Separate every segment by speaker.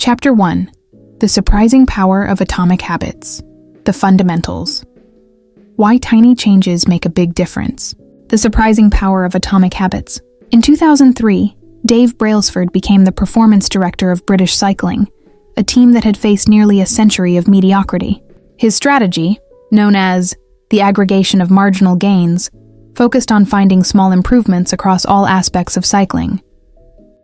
Speaker 1: Chapter 1. The Surprising Power of Atomic Habits. The Fundamentals. Why tiny changes make a big difference. The surprising power of atomic habits. In 2003, Dave Brailsford became the performance director of British Cycling, a team that had faced nearly a century of mediocrity. His strategy, known as the aggregation of marginal gains, focused on finding small improvements across all aspects of cycling.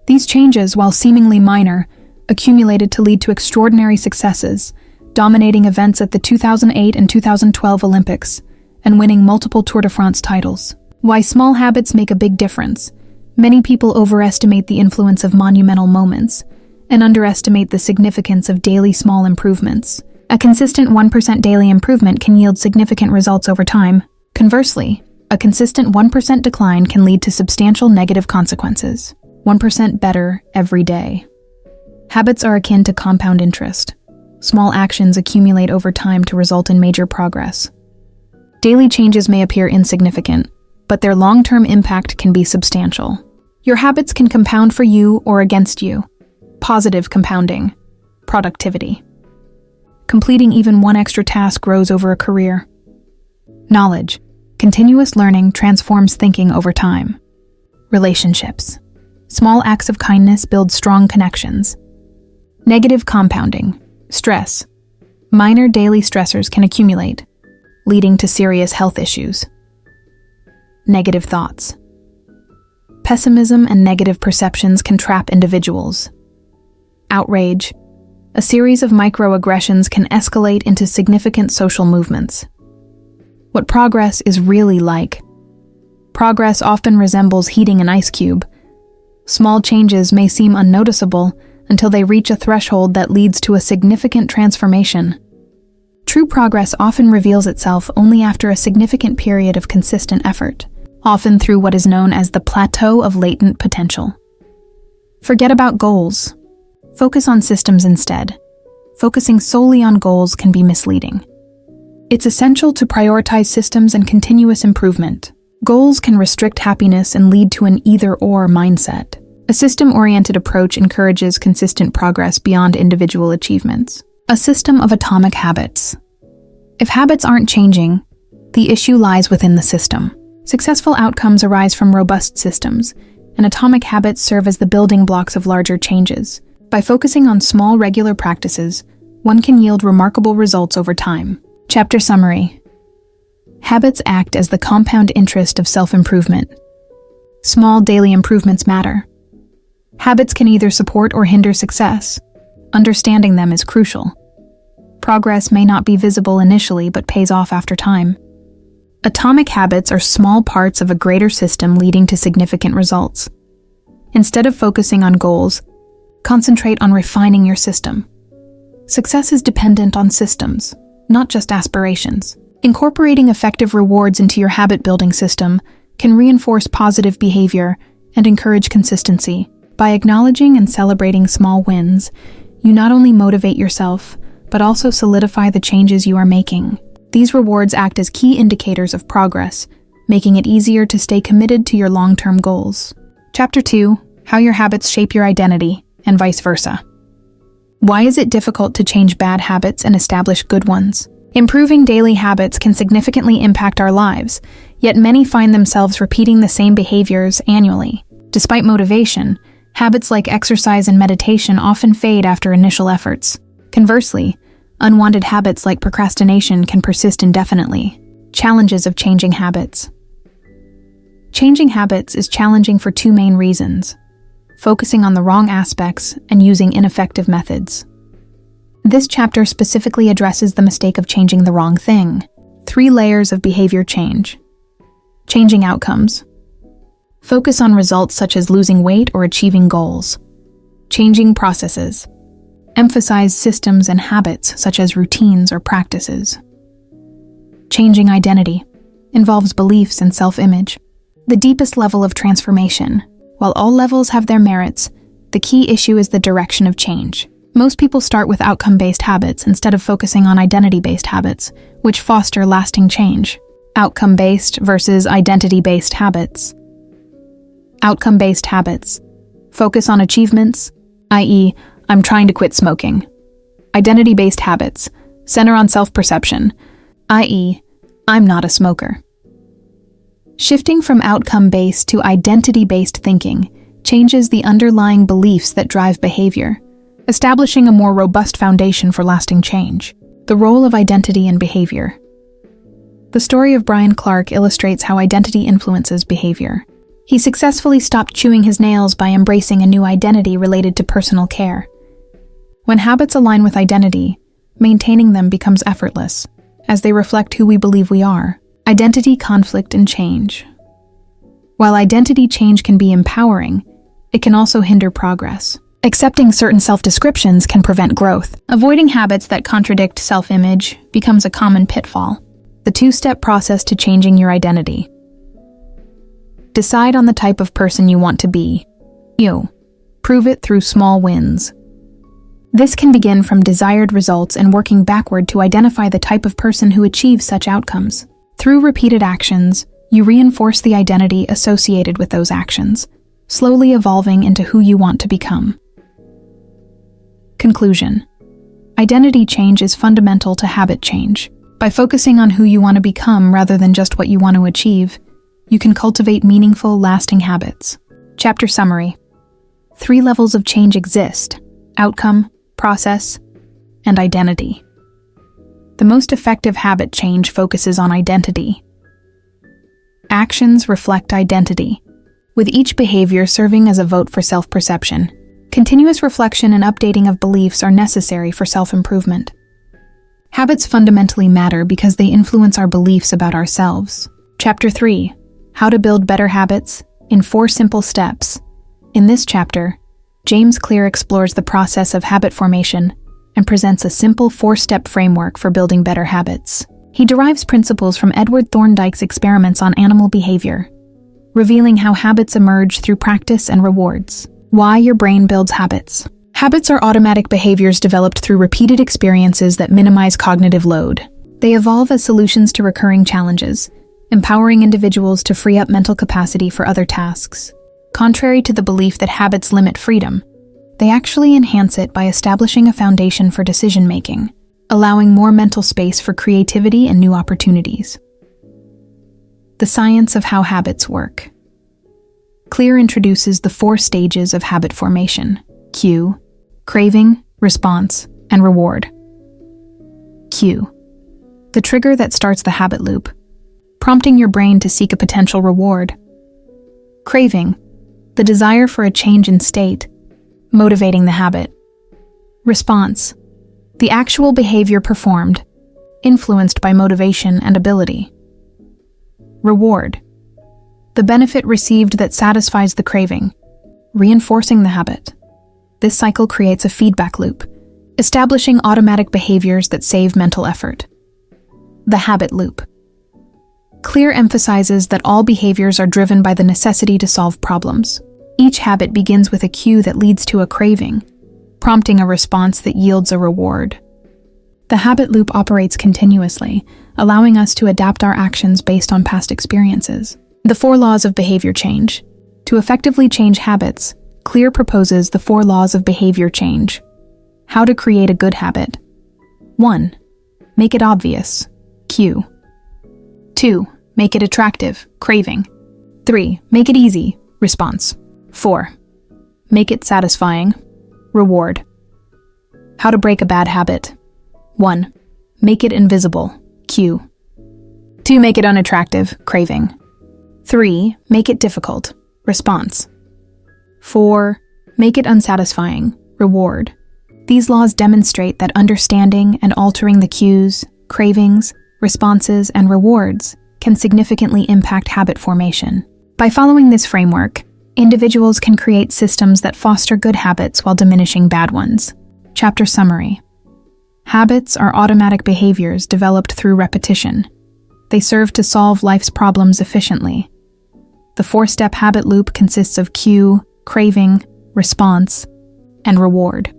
Speaker 1: These changes, while seemingly minor, accumulated to lead to extraordinary successes, dominating events at the 2008 and 2012 Olympics, and winning multiple Tour de France titles. Why small habits make a big difference. Many people overestimate the influence of monumental moments and underestimate the significance of daily small improvements. A consistent 1% daily improvement can yield significant results over time. Conversely, a consistent 1% decline can lead to substantial negative consequences. 1% better every day. Habits are akin to compound interest. Small actions accumulate over time to result in major progress. Daily changes may appear insignificant, but their long-term impact can be substantial. Your habits can compound for you or against you. Positive compounding. Productivity. Completing even one extra task grows over a career. Knowledge. Continuous learning transforms thinking over time. Relationships. Small acts of kindness build strong connections. Negative compounding. Stress. Minor daily stressors can accumulate, leading to serious health issues. Negative thoughts. Pessimism and negative perceptions can trap individuals. Outrage. A series of microaggressions can escalate into significant social movements. What progress is really like. Progress often resembles heating an ice cube. Small changes may seem unnoticeable until they reach a threshold that leads to a significant transformation. True progress often reveals itself only after a significant period of consistent effort, often through what is known as the plateau of latent potential. Forget about goals. Focus on systems instead. Focusing solely on goals can be misleading. It's essential to prioritize systems and continuous improvement. Goals can restrict happiness and lead to an either-or mindset. A system-oriented approach encourages consistent progress beyond individual achievements. A system of atomic habits. If habits aren't changing, the issue lies within the system. Successful outcomes arise from robust systems, and atomic habits serve as the building blocks of larger changes. By focusing on small, regular practices, one can yield remarkable results over time. Chapter Summary. Habits act as the compound interest of self-improvement. Small daily improvements matter. Habits can either support or hinder success. Understanding them is crucial. Progress may not be visible initially but pays off after time. Atomic habits are small parts of a greater system leading to significant results. Instead of focusing on goals, concentrate on refining your system. Success is dependent on systems, not just aspirations. Incorporating effective rewards into your habit-building system can reinforce positive behavior and encourage consistency. By acknowledging and celebrating small wins, you not only motivate yourself, but also solidify the changes you are making. These rewards act as key indicators of progress, making it easier to stay committed to your long-term goals. Chapter 2. How your habits shape your identity, and vice versa. Why is it difficult to change bad habits and establish good ones? Improving daily habits can significantly impact our lives, yet many find themselves repeating the same behaviors annually. Despite motivation, habits like exercise and meditation often fade after initial efforts. Conversely, unwanted habits like procrastination can persist indefinitely. Challenges of changing habits. Changing habits is challenging for two main reasons: focusing on the wrong aspects and using ineffective methods. This chapter specifically addresses the mistake of changing the wrong thing. 3 layers of behavior change. Changing outcomes. Focus on results such as losing weight or achieving goals. Changing processes. Emphasize systems and habits such as routines or practices. Changing identity. Involves beliefs and self-image. The deepest level of transformation. While all levels have their merits, the key issue is the direction of change. Most people start with outcome-based habits instead of focusing on identity-based habits, which foster lasting change. Outcome-based versus identity-based habits. Outcome-based habits. Focus on achievements, i.e., I'm trying to quit smoking. Identity-based habits center on self-perception, i.e., I'm not a smoker. Shifting from outcome-based to identity-based thinking changes the underlying beliefs that drive behavior, establishing a more robust foundation for lasting change. The role of identity in behavior. The story of Brian Clark illustrates how identity influences behavior. He successfully stopped chewing his nails by embracing a new identity related to personal care. When habits align with identity, maintaining them becomes effortless, as they reflect who we believe we are. Identity conflict and change. While identity change can be empowering, it can also hinder progress. Accepting certain self-descriptions can prevent growth. Avoiding habits that contradict self-image becomes a common pitfall. The two-step process to changing your identity. Decide on the type of person you want to be. Prove it through small wins. This can begin from desired results and working backward to identify the type of person who achieves such outcomes. Through repeated actions, you reinforce the identity associated with those actions, slowly evolving into who you want to become. Conclusion. Identity change is fundamental to habit change. By focusing on who you want to become rather than just what you want to achieve, you can cultivate meaningful, lasting habits. Chapter summary. 3 levels of change exist: outcome, process, and identity. The most effective habit change focuses on identity. Actions reflect identity, with each behavior serving as a vote for self-perception. Continuous reflection and updating of beliefs are necessary for self-improvement. Habits fundamentally matter because they influence our beliefs about ourselves. Chapter 3. How to build better habits in 4 simple steps. In this chapter, James Clear explores the process of habit formation and presents a simple 4-step framework for building better habits. He derives principles from Edward Thorndike's experiments on animal behavior, revealing how habits emerge through practice and rewards. Why your brain builds habits. Habits are automatic behaviors developed through repeated experiences that minimize cognitive load. They evolve as solutions to recurring challenges, empowering individuals to free up mental capacity for other tasks. Contrary to the belief that habits limit freedom, they actually enhance it by establishing a foundation for decision-making, allowing more mental space for creativity and new opportunities. The science of how habits work. Clear introduces the 4 stages of habit formation: cue, craving, response, and reward. Cue. The trigger that starts the habit loop, prompting your brain to seek a potential reward. Craving. The desire for a change in state, motivating the habit. Response. The actual behavior performed, influenced by motivation and ability. Reward. The benefit received that satisfies the craving, reinforcing the habit. This cycle creates a feedback loop, establishing automatic behaviors that save mental effort. The habit loop. Clear emphasizes that all behaviors are driven by the necessity to solve problems. Each habit begins with a cue that leads to a craving, prompting a response that yields a reward. The habit loop operates continuously, allowing us to adapt our actions based on past experiences. The 4 laws of behavior change. To effectively change habits, Clear proposes the 4 laws of behavior change. How to create a good habit. 1. Make it obvious. Cue. 2. Make it attractive. Craving. 3. Make it easy. Response. 4. Make it satisfying. Reward. How to break a bad habit. 1. Make it invisible. Cue. 2. Make it unattractive. Craving. 3. Make it difficult. Response. 4. Make it unsatisfying. Reward. These laws demonstrate that understanding and altering the cues, cravings, responses, and rewards can significantly impact habit formation. By following this framework, individuals can create systems that foster good habits while diminishing bad ones. Chapter summary. Habits are automatic behaviors developed through repetition. They serve to solve life's problems efficiently. The 4-step habit loop consists of cue, craving, response, and reward.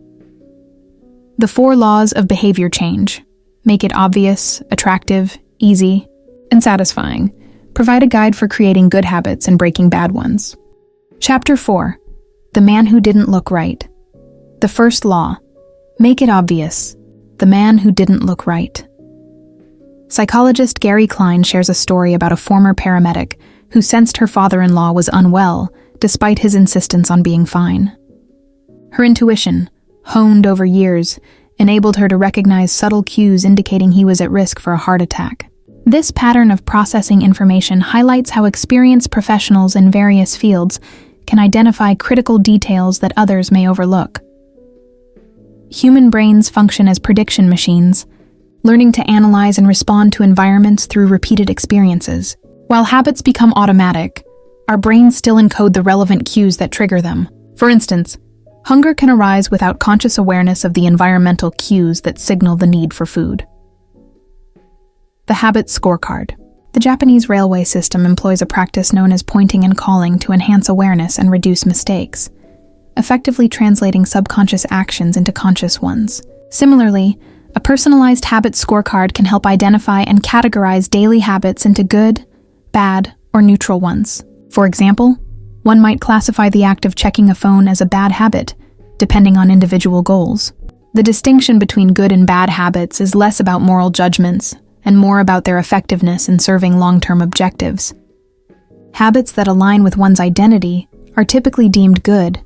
Speaker 1: The 4 laws of behavior change. Make it obvious, attractive, easy, and satisfying. Provide a guide for creating good habits and breaking bad ones. Chapter 4. The Man Who Didn't Look Right. The first law: make it obvious. The man who didn't look right. Psychologist Gary Klein shares a story about a former paramedic who sensed her father-in-law was unwell despite his insistence on being fine. Her intuition, honed over years, enabled her to recognize subtle cues indicating he was at risk for a heart attack. This pattern of processing information highlights how experienced professionals in various fields can identify critical details that others may overlook. Human brains function as prediction machines, learning to analyze and respond to environments through repeated experiences. While habits become automatic, our brains still encode the relevant cues that trigger them. For instance, hunger can arise without conscious awareness of the environmental cues that signal the need for food. The habit scorecard. The Japanese railway system employs a practice known as pointing and calling to enhance awareness and reduce mistakes, effectively translating subconscious actions into conscious ones. Similarly, a personalized habit scorecard can help identify and categorize daily habits into good, bad, or neutral ones. For example, one might classify the act of checking a phone as a bad habit, depending on individual goals. The distinction between good and bad habits is less about moral judgments and more about their effectiveness in serving long-term objectives. Habits that align with one's identity are typically deemed good,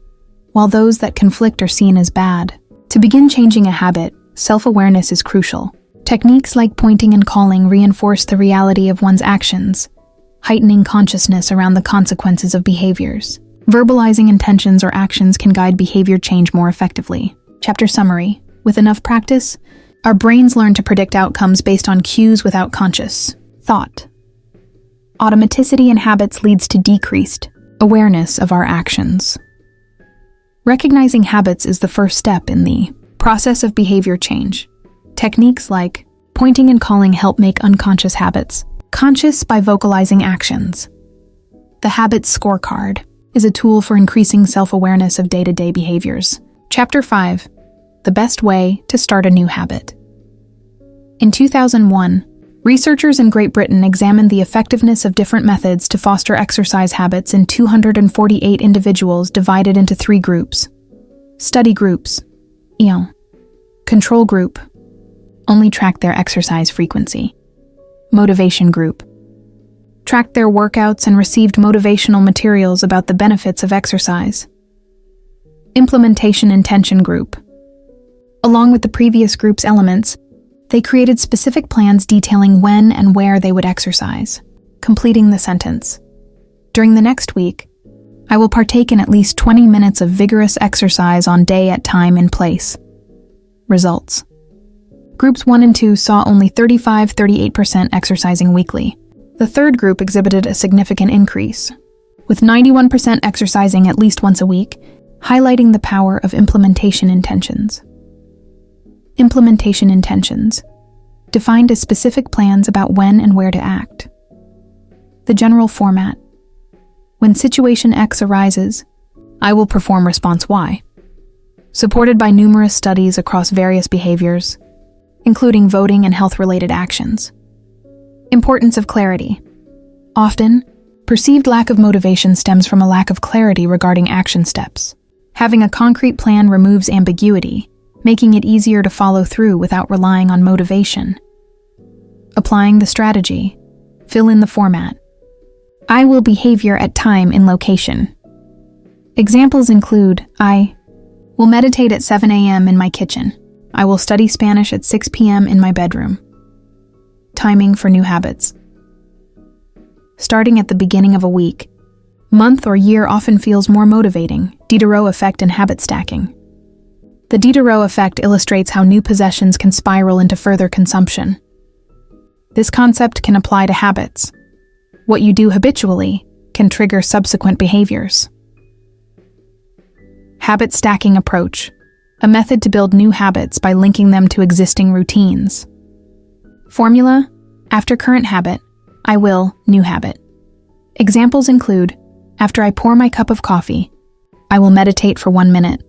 Speaker 1: while those that conflict are seen as bad. To begin changing a habit, self-awareness is crucial. Techniques like pointing and calling reinforce the reality of one's actions, heightening consciousness around the consequences of behaviors. Verbalizing intentions or actions can guide behavior change more effectively. Chapter summary. With enough practice, our brains learn to predict outcomes based on cues without conscious thought. Automaticity in habits leads to decreased awareness of our actions. Recognizing habits is the first step in the process of behavior change. Techniques like pointing and calling help make unconscious habits conscious by vocalizing actions. The habit scorecard is a tool for increasing self-awareness of day-to-day behaviors. Chapter 5. The best way to start a new habit. In 2001, researchers in Great Britain examined the effectiveness of different methods to foster exercise habits in 248 individuals divided into 3 groups. Study groups, control group, only tracked their exercise frequency. Motivation group, tracked their workouts and received motivational materials about the benefits of exercise. Implementation intention group. Along with the previous group's elements, they created specific plans detailing when and where they would exercise. Completing the sentence. During the next week, I will partake in at least 20 minutes of vigorous exercise on day at time and place. Results. Groups 1 and 2 saw only 35-38% exercising weekly. The third group exhibited a significant increase, with 91% exercising at least once a week, highlighting the power of implementation intentions. Implementation intentions, defined as specific plans about when and where to act. The general format. When situation X arises, I will perform response Y. Supported by numerous studies across various behaviors, including voting and health-related actions. Importance of clarity. Often, perceived lack of motivation stems from a lack of clarity regarding action steps. Having a concrete plan removes ambiguity, making it easier to follow through without relying on motivation. Applying the strategy. Fill in the format. I will behavior at time in location. Examples include, I will meditate at 7 a.m. in my kitchen. I will study Spanish at 6 p.m. in my bedroom. Timing for new habits. Starting at the beginning of a week, month, or year often feels more motivating. Diderot effect and habit stacking. The Diderot effect illustrates how new possessions can spiral into further consumption. This concept can apply to habits. What you do habitually can trigger subsequent behaviors. Habit stacking approach, a method to build new habits by linking them to existing routines. Formula: after current habit, I will new habit. Examples include, after I pour my cup of coffee, I will meditate for 1 minute.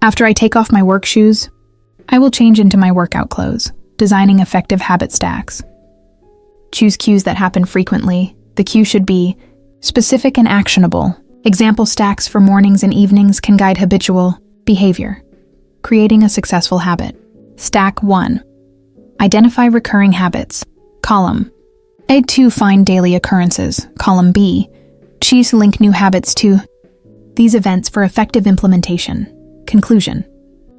Speaker 1: After I take off my work shoes, I will change into my workout clothes, designing effective habit stacks. Choose cues that happen frequently. The cue should be specific and actionable. Example stacks for mornings and evenings can guide habitual behavior. creating a successful habit. Stack 1. Identify recurring habits. Column A2. Find daily occurrences. Column B. Choose to link new habits to these events for effective implementation. Conclusion.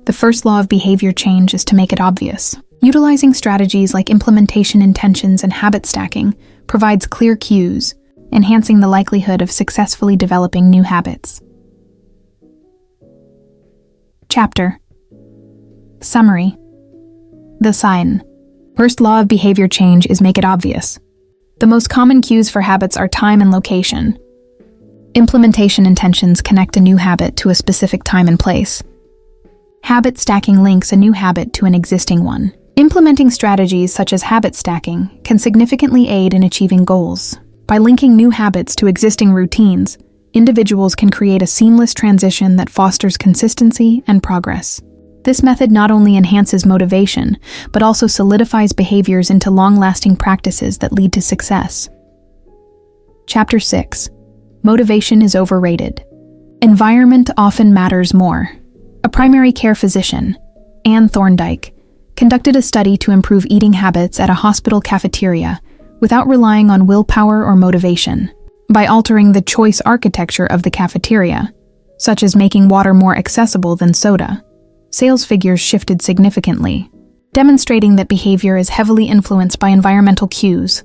Speaker 1: The first law of behavior change is to make it obvious. Utilizing strategies like implementation intentions and habit stacking provides clear cues, enhancing the likelihood of successfully developing new habits. Chapter Summary. The sign. First law of behavior change is make it obvious. The most common cues for habits are time and location. Implementation intentions connect a new habit to a specific time and place. Habit stacking links a new habit to an existing one. Implementing strategies such as habit stacking can significantly aid in achieving goals. By linking new habits to existing routines, individuals can create a seamless transition that fosters consistency and progress. This method not only enhances motivation, but also solidifies behaviors into long-lasting practices that lead to success. Chapter 6. Motivation is overrated. Environment often matters more. A primary care physician, Anne Thorndike, conducted a study to improve eating habits at a hospital cafeteria without relying on willpower or motivation. By altering the choice architecture of the cafeteria, such as making water more accessible than soda, sales figures shifted significantly, demonstrating that behavior is heavily influenced by environmental cues.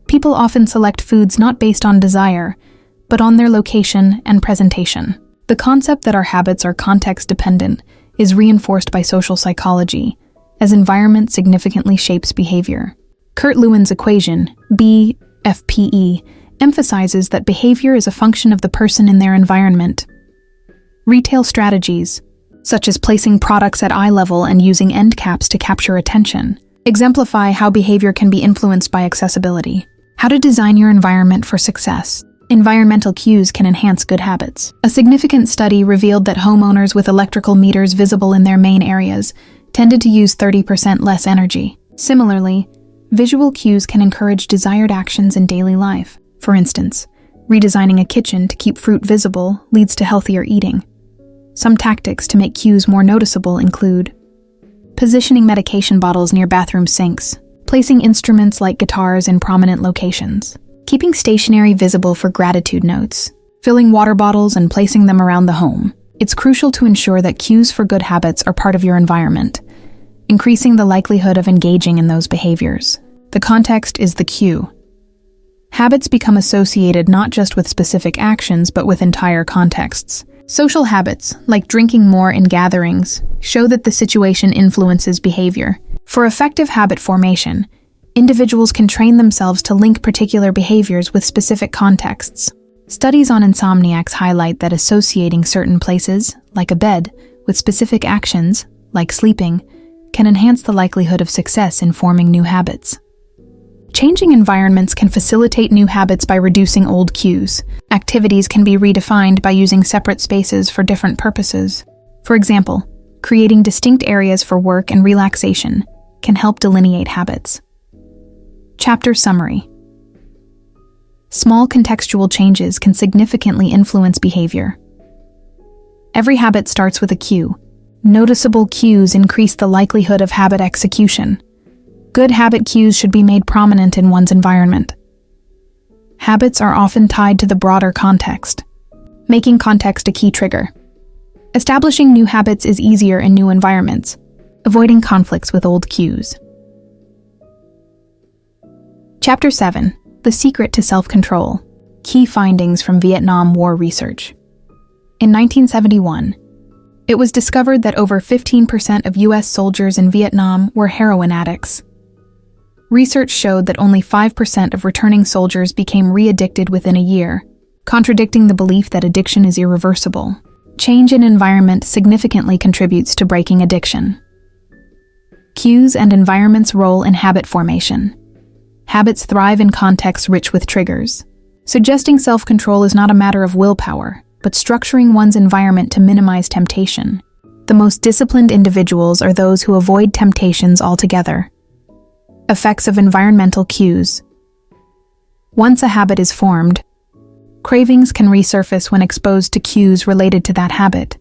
Speaker 1: People often select foods not based on desire, but on their location and presentation. The concept that our habits are context-dependent is reinforced by social psychology, as environment significantly shapes behavior. Kurt Lewin's equation, B-F-P-E, emphasizes that behavior is a function of the person in their environment. Retail strategies, such as placing products at eye level and using end caps to capture attention, exemplify how behavior can be influenced by accessibility. How to design your environment for success. Environmental cues can enhance good habits. A significant study revealed that homeowners with electrical meters visible in their main areas tended to use 30% less energy. Similarly, visual cues can encourage desired actions in daily life. For instance, redesigning a kitchen to keep fruit visible leads to healthier eating. Some tactics to make cues more noticeable include positioning medication bottles near bathroom sinks, placing instruments like guitars in prominent locations, keeping stationery visible for gratitude notes, filling water bottles and placing them around the home. It's crucial to ensure that cues for good habits are part of your environment, increasing the likelihood of engaging in those behaviors. The context is the cue. Habits become associated not just with specific actions, but with entire contexts. Social habits, like drinking more in gatherings, show that the situation influences behavior. For effective habit formation, individuals can train themselves to link particular behaviors with specific contexts. Studies on insomniacs highlight that associating certain places, like a bed, with specific actions, like sleeping, can enhance the likelihood of success in forming new habits. Changing environments can facilitate new habits by reducing old cues. Activities can be redefined by using separate spaces for different purposes. For example, creating distinct areas for work and relaxation can help delineate habits. Chapter Summary. Small contextual changes can significantly influence behavior. Every habit starts with a cue. Noticeable cues increase the likelihood of habit execution. Good habit cues should be made prominent in one's environment. Habits are often tied to the broader context, making context a key trigger. Establishing new habits is easier in new environments, avoiding conflicts with old cues. Chapter 7. The Secret to Self-Control. Key findings from Vietnam War research. In 1971, it was discovered that over 15% of U.S. soldiers in Vietnam were heroin addicts. Research showed that only 5% of returning soldiers became re-addicted within a year, contradicting the belief that addiction is irreversible. Change in environment significantly contributes to breaking addiction. Cues and environment's role in habit formation. Habits thrive in contexts rich with triggers. Suggesting self-control is not a matter of willpower, but structuring one's environment to minimize temptation. The most disciplined individuals are those who avoid temptations altogether. Effects of environmental cues. Once a habit is formed, cravings can resurface when exposed to cues related to that habit.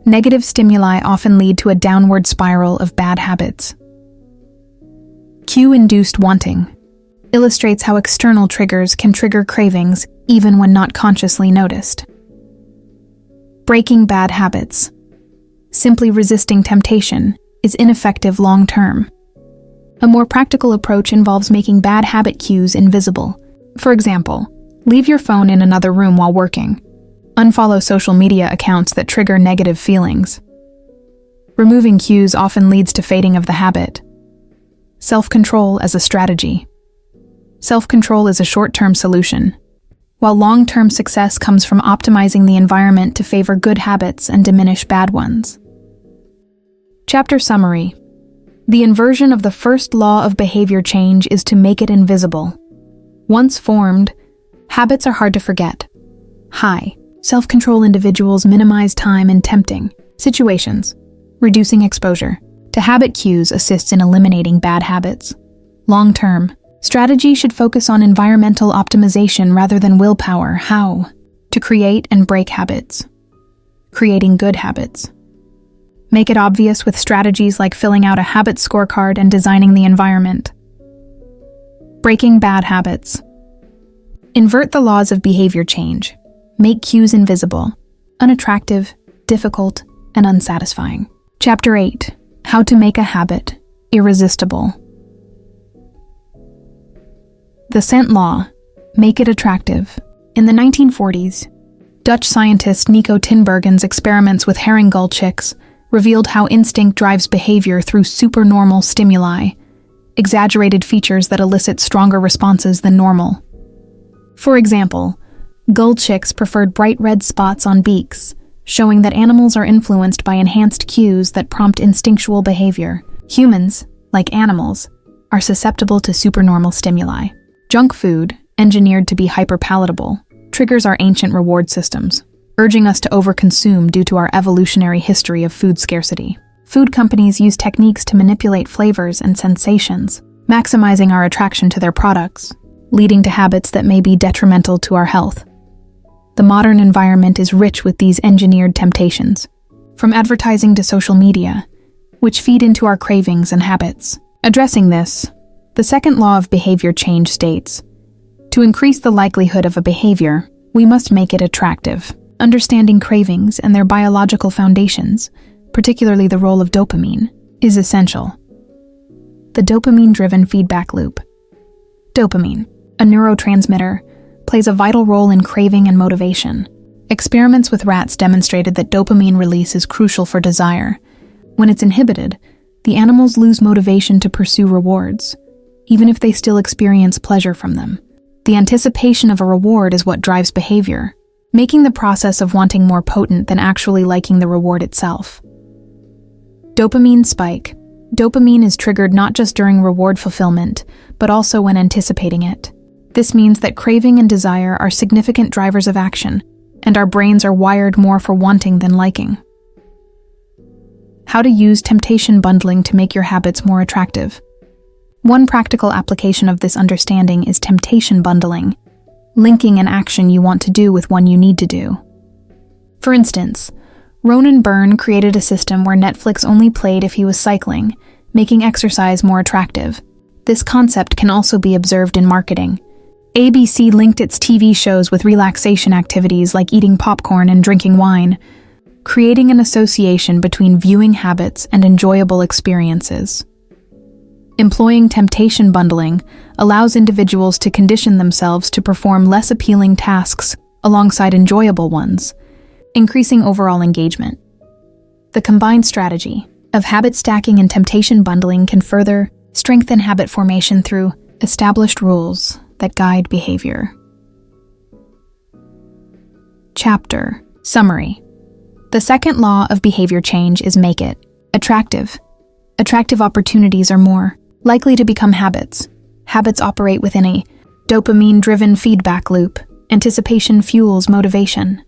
Speaker 1: Negative stimuli often lead to a downward spiral of bad habits. Cue-induced wanting illustrates how external triggers can trigger cravings even when not consciously noticed. Breaking bad habits. Simply resisting temptation is ineffective long-term. A more practical approach involves making bad habit cues invisible. For example, leave your phone in another room while working. Unfollow social media accounts that trigger negative feelings. Removing cues often leads to fading of the habit. Self-control as a strategy. Self-control is a short-term solution, while long-term success comes from optimizing the environment to favor good habits and diminish bad ones. Chapter summary. The inversion of the first law of behavior change is to make it invisible. Once formed, habits are hard to forget. High self-control individuals minimize time in tempting situations. Reducing exposure to habit cues assists in eliminating bad habits. Long-term, strategy should focus on environmental optimization rather than willpower. How? To create and break habits. Creating good habits. Make it obvious with strategies like filling out a habit scorecard and designing the environment. Breaking bad habits. Invert the laws of behavior change. Make cues invisible, unattractive, difficult, and unsatisfying. Chapter 8. How to make a habit irresistible. The scent law. Make it attractive. In the 1940s, Dutch scientist Nico Tinbergen's experiments with herring gull chicks revealed how instinct drives behavior through supernormal stimuli, exaggerated features that elicit stronger responses than normal. For example, gull chicks preferred bright red spots on beaks, showing that animals are influenced by enhanced cues that prompt instinctual behavior. Humans, like animals, are susceptible to supernormal stimuli. Junk food, engineered to be hyperpalatable, triggers our ancient reward systems, urging us to overconsume due to our evolutionary history of food scarcity. Food companies use techniques to manipulate flavors and sensations, maximizing our attraction to their products, leading to habits that may be detrimental to our health. The modern environment is rich with these engineered temptations, from advertising to social media, which feed into our cravings and habits. Addressing this, the second law of behavior change states, to increase the likelihood of a behavior, we must make it attractive. Understanding cravings and their biological foundations, particularly the role of dopamine, is essential. The dopamine-driven feedback loop. Dopamine, a neurotransmitter, plays a vital role in craving and motivation. Experiments with rats demonstrated that dopamine release is crucial for desire. When it's inhibited, the animals lose motivation to pursue rewards, even if they still experience pleasure from them. The anticipation of a reward is what drives behavior, making the process of wanting more potent than actually liking the reward itself. Dopamine spike. Dopamine is triggered not just during reward fulfillment, but also when anticipating it. This means that craving and desire are significant drivers of action, and our brains are wired more for wanting than liking. How to use temptation bundling to make your habits more attractive. One practical application of this understanding is temptation bundling, linking an action you want to do with one you need to do. For instance, Ronan Byrne created a system where Netflix only played if he was cycling, making exercise more attractive. This concept can also be observed in marketing. ABC linked its TV shows with relaxation activities like eating popcorn and drinking wine, creating an association between viewing habits and enjoyable experiences. Employing temptation bundling allows individuals to condition themselves to perform less appealing tasks alongside enjoyable ones, increasing overall engagement. The combined strategy of habit stacking and temptation bundling can further strengthen habit formation through established rules that guide behavior. Chapter summary. The second law of behavior change is make it attractive. Attractive opportunities are more likely to become habits. Habits operate within a dopamine-driven feedback loop. Anticipation fuels motivation.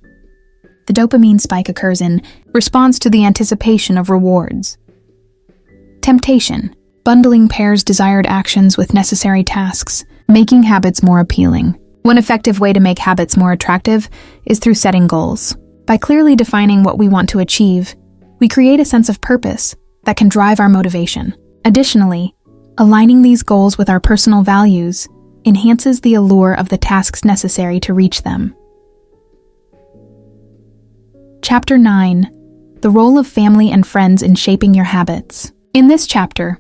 Speaker 1: The dopamine spike occurs in response to the anticipation of rewards. Temptation. Bundling pairs desired actions with necessary tasks, making habits more appealing. One effective way to make habits more attractive is through setting goals. By clearly defining what we want to achieve, We create a sense of purpose that can drive our motivation. Additionally, aligning these goals with our personal values enhances the allure of the tasks necessary to reach them. Chapter 9. The Role of Family and Friends in Shaping Your Habits. In this chapter,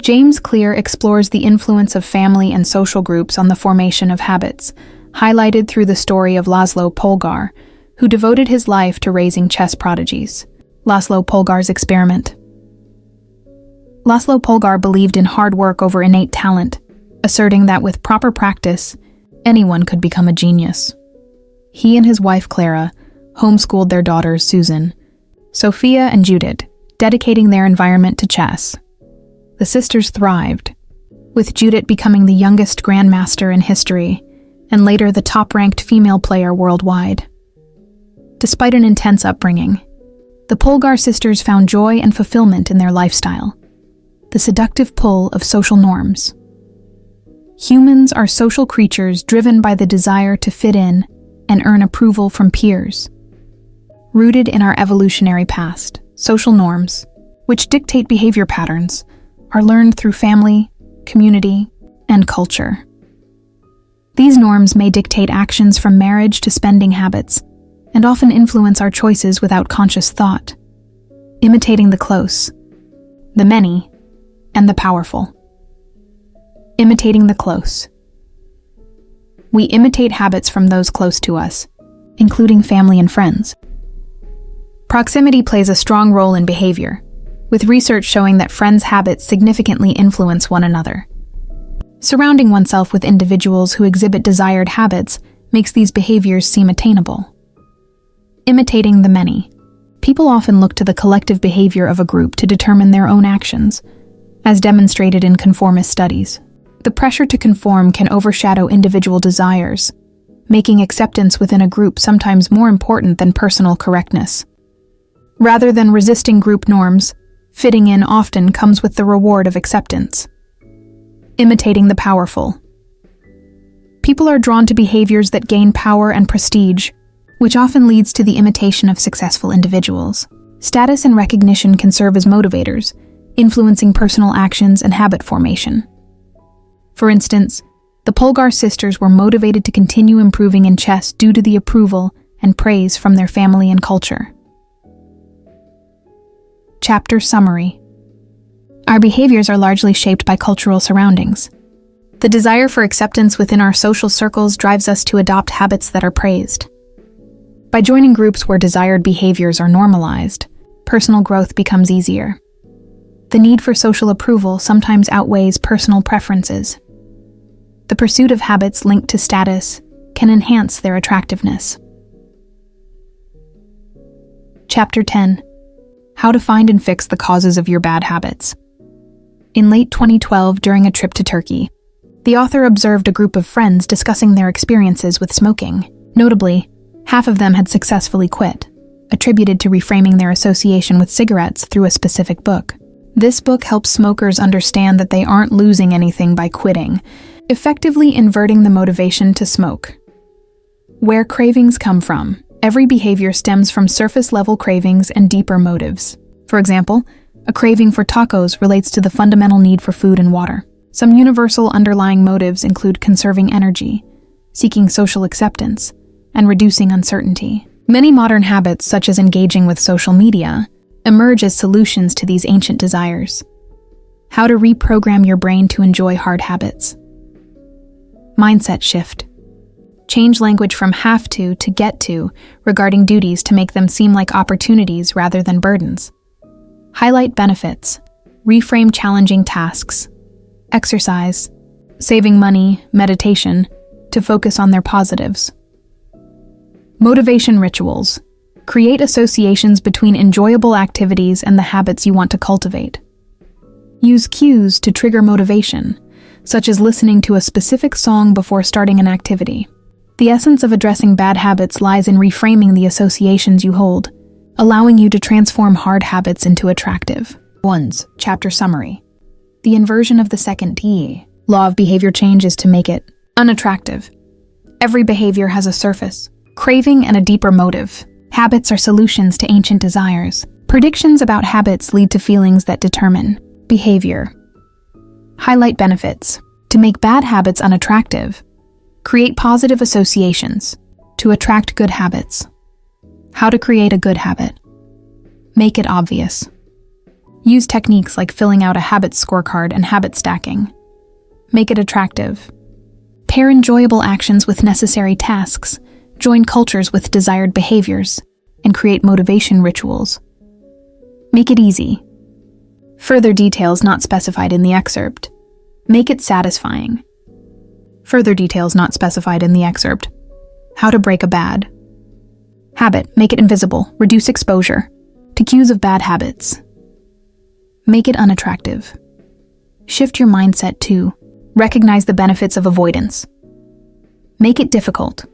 Speaker 1: James Clear explores the influence of family and social groups on the formation of habits, highlighted through the story of Laszlo Polgar, who devoted his life to raising chess prodigies. Laszlo Polgar's experiment. Laszlo Polgar believed in hard work over innate talent, asserting that with proper practice, anyone could become a genius. He and his wife Clara homeschooled their daughters Susan, Sophia, and Judith, dedicating their environment to chess. The sisters thrived, with Judith becoming the youngest grandmaster in history, and later the top-ranked female player worldwide. Despite an intense upbringing, the Polgar sisters found joy and fulfillment in their lifestyle, the seductive pull of social norms. Humans are social creatures driven by the desire to fit in and earn approval from peers. Rooted in our evolutionary past, social norms, which dictate behavior patterns, are learned through family, community, and culture. These norms may dictate actions from marriage to spending habits, and often influence our choices without conscious thought, imitating the close, the many, and the powerful. Imitating the close. We imitate habits from those close to us, including family and friends. Proximity plays a strong role in behavior, with research showing that friends' habits significantly influence one another. Surrounding oneself with individuals who exhibit desired habits makes these behaviors seem attainable. Imitating the many. People often look to the collective behavior of a group to determine their own actions, as demonstrated in conformist studies. The pressure to conform can overshadow individual desires, making acceptance within a group sometimes more important than personal correctness. Rather than resisting group norms, fitting in often comes with the reward of acceptance. Imitating the powerful. People are drawn to behaviors that gain power and prestige, which often leads to the imitation of successful individuals. Status and recognition can serve as motivators, influencing personal actions and habit formation. For instance, the Polgar sisters were motivated to continue improving in chess due to the approval and praise from their family and culture. Chapter Summary. Our behaviors are largely shaped by cultural surroundings. The desire for acceptance within our social circles drives us to adopt habits that are praised. By joining groups where desired behaviors are normalized, personal growth becomes easier. The need for social approval sometimes outweighs personal preferences. The pursuit of habits linked to status can enhance their attractiveness. Chapter 10. How to find and fix the causes of your bad habits. In late 2012, during a trip to Turkey, the author observed a group of friends discussing their experiences with smoking. Notably, half of them had successfully quit, attributed to reframing their association with cigarettes through a specific book. This book helps smokers understand that they aren't losing anything by quitting, effectively inverting the motivation to smoke. Where cravings come from. Every behavior stems from surface-level cravings and deeper motives. For example, a craving for tacos relates to the fundamental need for food and water. Some universal underlying motives include conserving energy, seeking social acceptance, and reducing uncertainty. Many modern habits, such as engaging with social media, emerge as solutions to these ancient desires. How to reprogram your brain to enjoy hard habits. Mindset shift. Change language from have to get to regarding duties to make them seem like opportunities rather than burdens. Highlight benefits. Reframe challenging tasks. Exercise, saving money, meditation, to focus on their positives. Motivation rituals. Create associations between enjoyable activities and the habits you want to cultivate. Use cues to trigger motivation, such as listening to a specific song before starting an activity. The essence of addressing bad habits lies in reframing the associations you hold, allowing you to transform hard habits into attractive ones. Chapter Summary. The inversion of the second T. Law of behavior change is to make it unattractive. Every behavior has a surface, craving, and a deeper motive. Habits are solutions to ancient desires. Predictions about habits lead to feelings that determine behavior. Highlight benefits. To make bad habits unattractive. Create positive associations. To attract good habits. How to create a good habit. Make it obvious. Use techniques like filling out a habit scorecard and habit stacking. Make it attractive. Pair enjoyable actions with necessary tasks. Join cultures with desired behaviors. And create motivation rituals. Make it easy. Further details not specified in the excerpt. Make it satisfying. Further details not specified in the excerpt. How to break a bad habit. Make it invisible. Reduce exposure to cues of bad habits. Make it unattractive. Shift your mindset to recognize the benefits of avoidance. Make it difficult.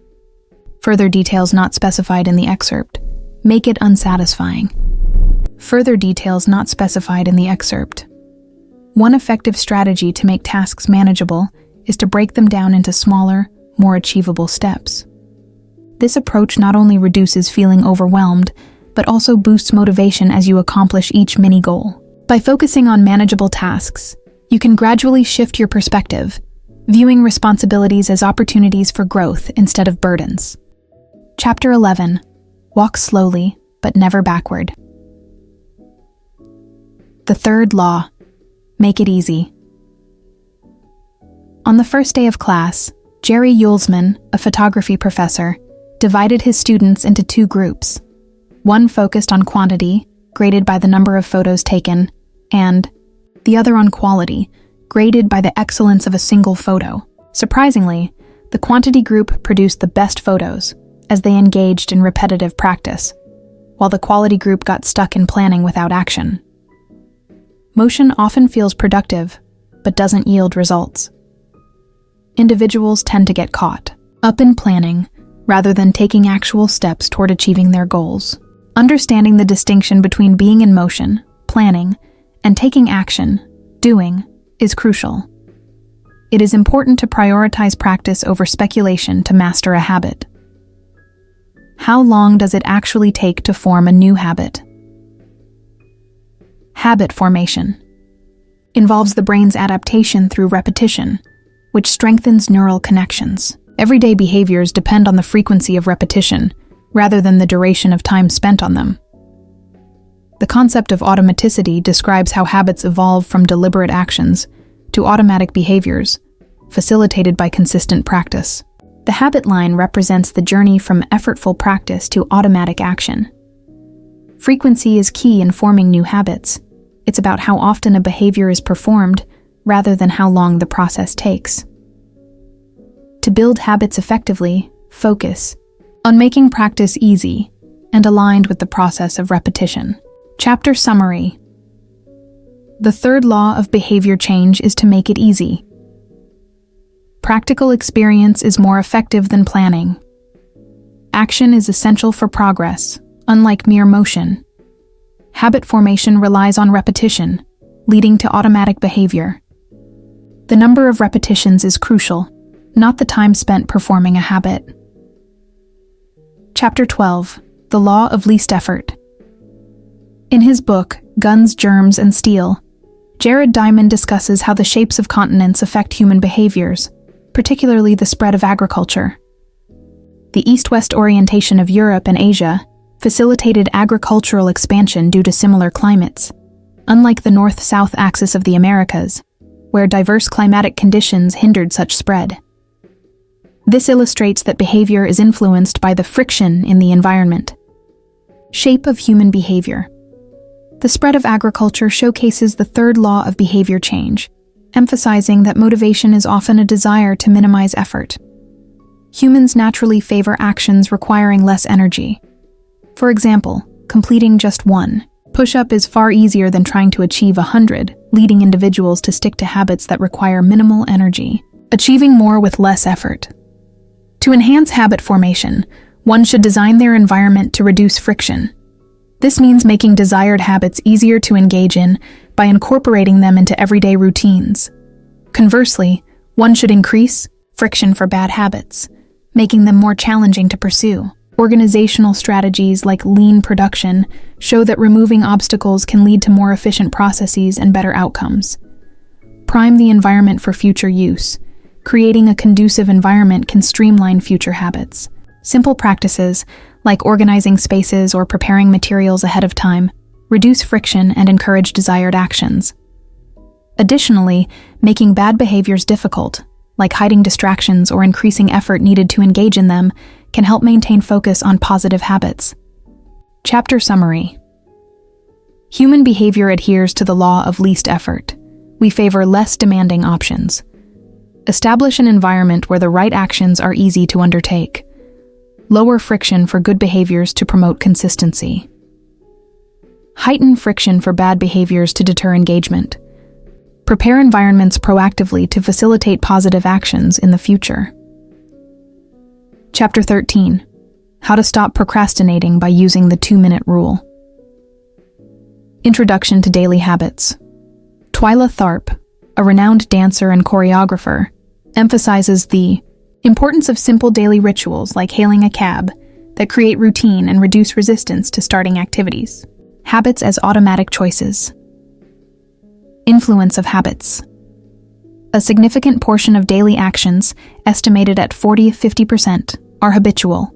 Speaker 1: Further details not specified in the excerpt. Make it unsatisfying. Further details not specified in the excerpt. One effective strategy to make tasks manageable is to break them down into smaller, more achievable steps. This approach not only reduces feeling overwhelmed, but also boosts motivation as you accomplish each mini goal. By focusing on manageable tasks, you can gradually shift your perspective, viewing responsibilities as opportunities for growth instead of burdens. Chapter 11. Walk slowly, but never backward. The third law. Make it easy. On the first day of class, Jerry Yulesman, a photography professor, divided his students into two groups. One focused on quantity, graded by the number of photos taken, and the other on quality, graded by the excellence of a single photo. Surprisingly, the quantity group produced the best photos, as they engaged in repetitive practice, while the quality group got stuck in planning without action. Motion often feels productive, but doesn't yield results. Individuals tend to get caught up in planning rather than taking actual steps toward achieving their goals. Understanding the distinction between being in motion, planning, and taking action, doing, is crucial. It is important to prioritize practice over speculation to master a habit. How long does it actually take to form a new habit? Habit formation involves the brain's adaptation through repetition, which strengthens neural connections. Everyday behaviors depend on the frequency of repetition, rather than the duration of time spent on them. The concept of automaticity describes how habits evolve from deliberate actions to automatic behaviors, facilitated by consistent practice. The habit line represents the journey from effortful practice to automatic action. Frequency is key in forming new habits. It's about how often a behavior is performed, rather than how long the process takes. To build habits effectively, focus on making practice easy and aligned with the process of repetition. Chapter summary. The third law of behavior change is to make it easy. Practical experience is more effective than planning. Action is essential for progress, unlike mere motion. Habit formation relies on repetition, leading to automatic behavior. The number of repetitions is crucial, not the time spent performing a habit. Chapter 12. The Law of Least Effort. In his book, Guns, Germs, and Steel, Jared Diamond discusses how the shapes of continents affect human behaviors, particularly the spread of agriculture. The east-west orientation of Europe and Asia facilitated agricultural expansion due to similar climates, unlike the north-south axis of the Americas, where diverse climatic conditions hindered such spread. This illustrates that behavior is influenced by the friction in the environment. Shape of human behavior. The spread of agriculture showcases the third law of behavior change, emphasizing that motivation is often a desire to minimize effort. Humans naturally favor actions requiring less energy. For example, completing just one push-up is far easier than trying to achieve 100, leading individuals to stick to habits that require minimal energy, achieving more with less effort. To enhance habit formation, one should design their environment to reduce friction. This means making desired habits easier to engage in by incorporating them into everyday routines. Conversely, one should increase friction for bad habits, making them more challenging to pursue. Organizational strategies like lean production show that removing obstacles can lead to more efficient processes and better outcomes. Prime the environment for future use. Creating a conducive environment can streamline future habits. Simple practices, like organizing spaces or preparing materials ahead of time, reduce friction and encourage desired actions. Additionally, making bad behaviors difficult, like hiding distractions or increasing effort needed to engage in them, can help maintain focus on positive habits. Chapter Summary. Human behavior adheres to the law of least effort. We favor less demanding options. Establish an environment where the right actions are easy to undertake. Lower friction for good behaviors to promote consistency. Heighten friction for bad behaviors to deter engagement. Prepare environments proactively to facilitate positive actions in the future. Chapter 13. How to stop procrastinating by using the 2-minute rule. Introduction to daily habits. Twyla Tharp, a renowned dancer and choreographer, emphasizes the importance of simple daily rituals like hailing a cab that create routine and reduce resistance to starting activities. Habits as automatic choices. Influence of habits. A significant portion of daily actions, estimated at 40–50%, are habitual.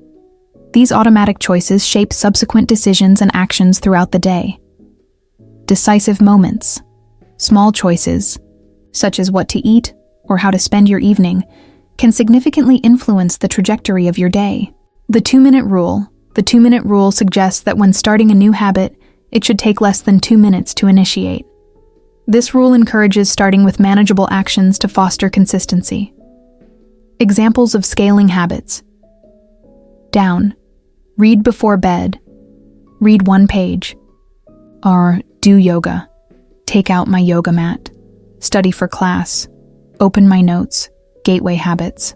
Speaker 1: These automatic choices shape subsequent decisions and actions throughout the day. Decisive moments. Small choices, such as what to eat or how to spend your evening, can significantly influence the trajectory of your day. The 2-minute rule. The 2-minute rule suggests that when starting a new habit, it should take less than 2 minutes to initiate. This rule encourages starting with manageable actions to foster consistency. Examples of scaling habits. Down. Read before bed. Read 1 page. Or do yoga. Take out my yoga mat. Study for class. Open my notes. Gateway habits.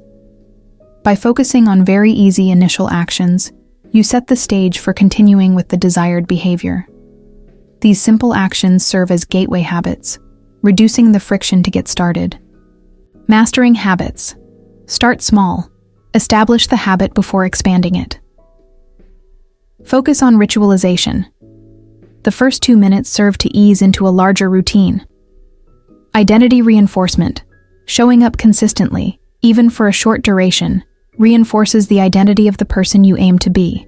Speaker 1: By focusing on very easy initial actions, you set the stage for continuing with the desired behavior. These simple actions serve as gateway habits, reducing the friction to get started. Mastering habits. Start small. Establish the habit before expanding it. Focus on ritualization. The first 2 minutes serve to ease into a larger routine. Identity reinforcement. Showing up consistently, even for a short duration, reinforces the identity of the person you aim to be.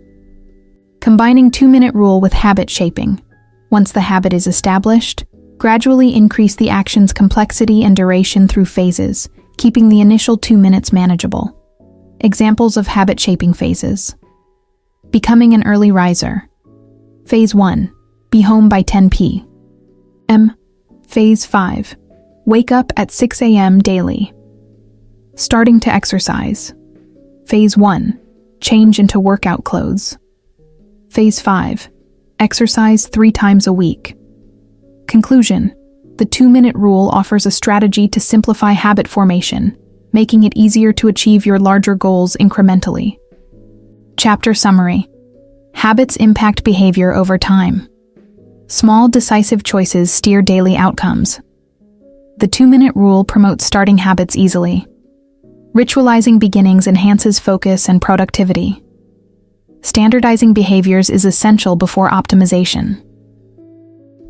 Speaker 1: Combining 2-minute rule with habit shaping. Once the habit is established, gradually increase the action's complexity and duration through phases, keeping the initial 2 minutes manageable. Examples of habit-shaping phases. Becoming an early riser. Phase 1. Be home by 10 p.m. Phase 5. Wake up at 6 a.m. daily. Starting to exercise. Phase 1. Change into workout clothes. Phase 5. Exercise 3 times a week. Conclusion. The 2-minute rule offers a strategy to simplify habit formation, making it easier to achieve your larger goals incrementally. Chapter Summary. Habits impact behavior over time. Small, decisive choices steer daily outcomes. The 2-minute rule promotes starting habits easily. Ritualizing beginnings enhances focus and productivity. Standardizing behaviors is essential before optimization.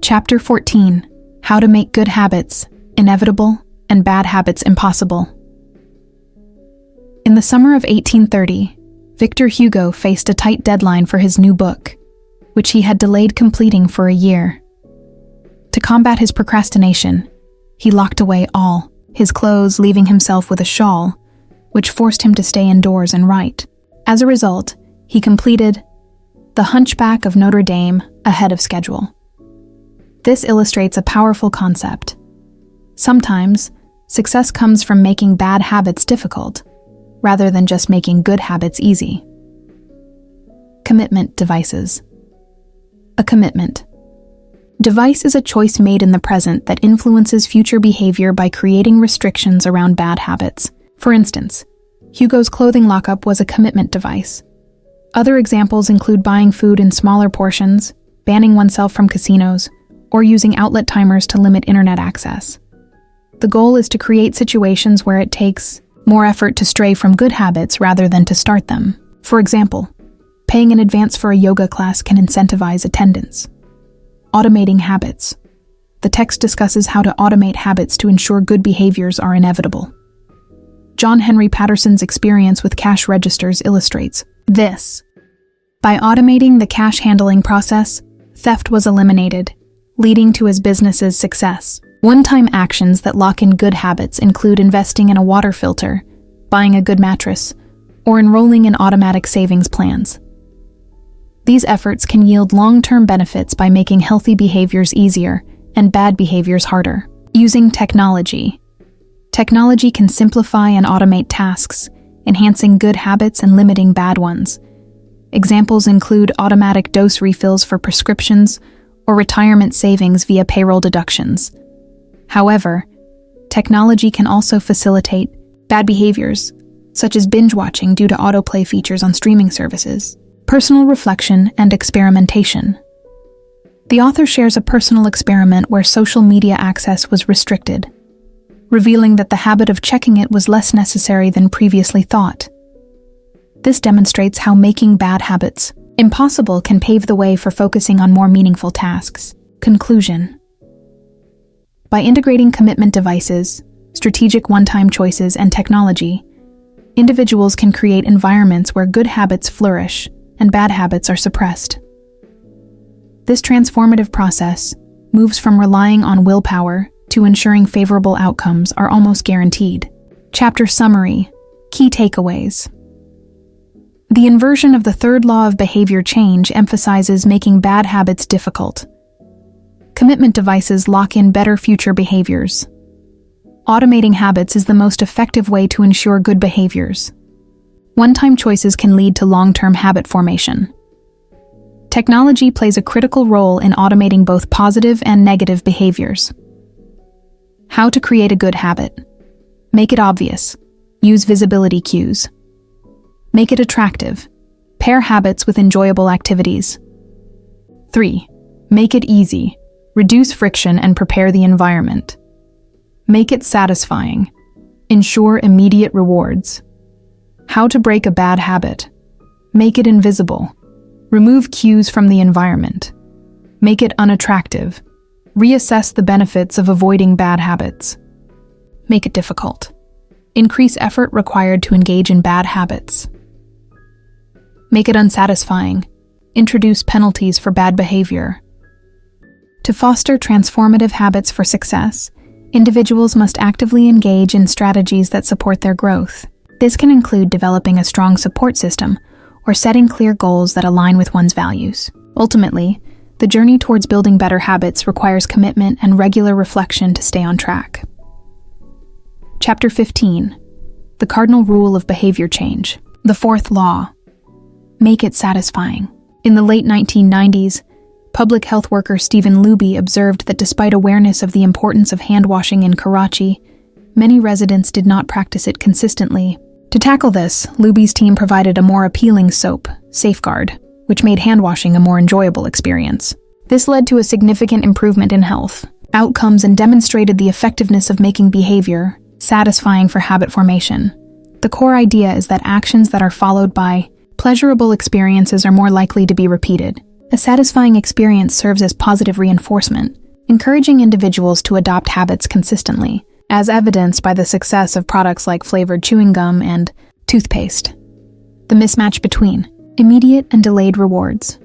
Speaker 1: Chapter 14. How to make good habits inevitable and bad habits impossible. In the summer of 1830, Victor Hugo faced a tight deadline for his new book, which he had delayed completing for a year. To combat his procrastination, he locked away all his clothes, leaving himself with a shawl, which forced him to stay indoors and write. As a result, he completed The Hunchback of Notre Dame ahead of schedule. This illustrates a powerful concept. Sometimes, success comes from making bad habits difficult, rather than just making good habits easy. Commitment devices. A commitment device is a choice made in the present that influences future behavior by creating restrictions around bad habits. For instance, Hugo's clothing lockup was a commitment device. Other examples include buying food in smaller portions, banning oneself from casinos, or using outlet timers to limit internet access. The goal is to create situations where it takes more effort to stray from good habits rather than to start them. For example, Paying in advance for a yoga class can incentivize attendance. Automating habits. The text discusses how to automate habits to ensure good behaviors are inevitable. John Henry Patterson's experience with cash registers illustrates this. By automating the cash handling process, theft was eliminated, leading to his business's success. One-time actions that lock in good habits include investing in a water filter, buying a good mattress, or enrolling in automatic savings plans. These efforts can yield long-term benefits by making healthy behaviors easier and bad behaviors harder. Using technology. Technology can simplify and automate tasks, enhancing good habits and limiting bad ones. Examples include automatic dose refills for prescriptions or retirement savings via payroll deductions. However, technology can also facilitate bad behaviors, such as binge watching due to autoplay features on streaming services. Personal reflection and experimentation. The author shares a personal experiment where social media access was restricted, revealing that the habit of checking it was less necessary than previously thought. This demonstrates how making bad habits impossible can pave the way for focusing on more meaningful tasks. Conclusion. By integrating commitment devices, strategic one-time choices, and technology, individuals can create environments where good habits flourish and bad habits are suppressed. This transformative process moves from relying on willpower to ensuring favorable outcomes are almost guaranteed. Chapter summary. Key takeaways. The inversion of the third law of behavior change emphasizes making bad habits difficult. Commitment devices lock in better future behaviors. Automating habits is the most effective way to ensure good behaviors. One-time choices can lead to long-term habit formation. Technology plays a critical role in automating both positive and negative behaviors. How to create a good habit. Make it obvious. Use visibility cues. Make it attractive. Pair habits with enjoyable activities. 3. Make it easy. Reduce friction and prepare the environment. Make it satisfying. Ensure immediate rewards. How to break a bad habit. Make it invisible. Remove cues from the environment. Make it unattractive. Reassess the benefits of avoiding bad habits. Make it difficult. Increase effort required to engage in bad habits. Make it unsatisfying. Introduce penalties for bad behavior. To foster transformative habits for success, individuals must actively engage in strategies that support their growth. This can include developing a strong support system or setting clear goals that align with one's values. Ultimately, the journey towards building better habits requires commitment and regular reflection to stay on track. Chapter 15. The Cardinal Rule of Behavior Change. The fourth law. Make it satisfying. In the late 1990s, public health worker Stephen Luby observed that despite awareness of the importance of hand washing in Karachi, many residents did not practice it consistently. To tackle this, Luby's team provided a more appealing soap, Safeguard, which made hand washing a more enjoyable experience. This led to a significant improvement in health outcomes and demonstrated the effectiveness of making behavior satisfying for habit formation. The core idea is that actions that are followed by pleasurable experiences are more likely to be repeated. A satisfying experience serves as positive reinforcement, encouraging individuals to adopt habits consistently, as evidenced by the success of products like flavored chewing gum and toothpaste. The mismatch between immediate and delayed rewards.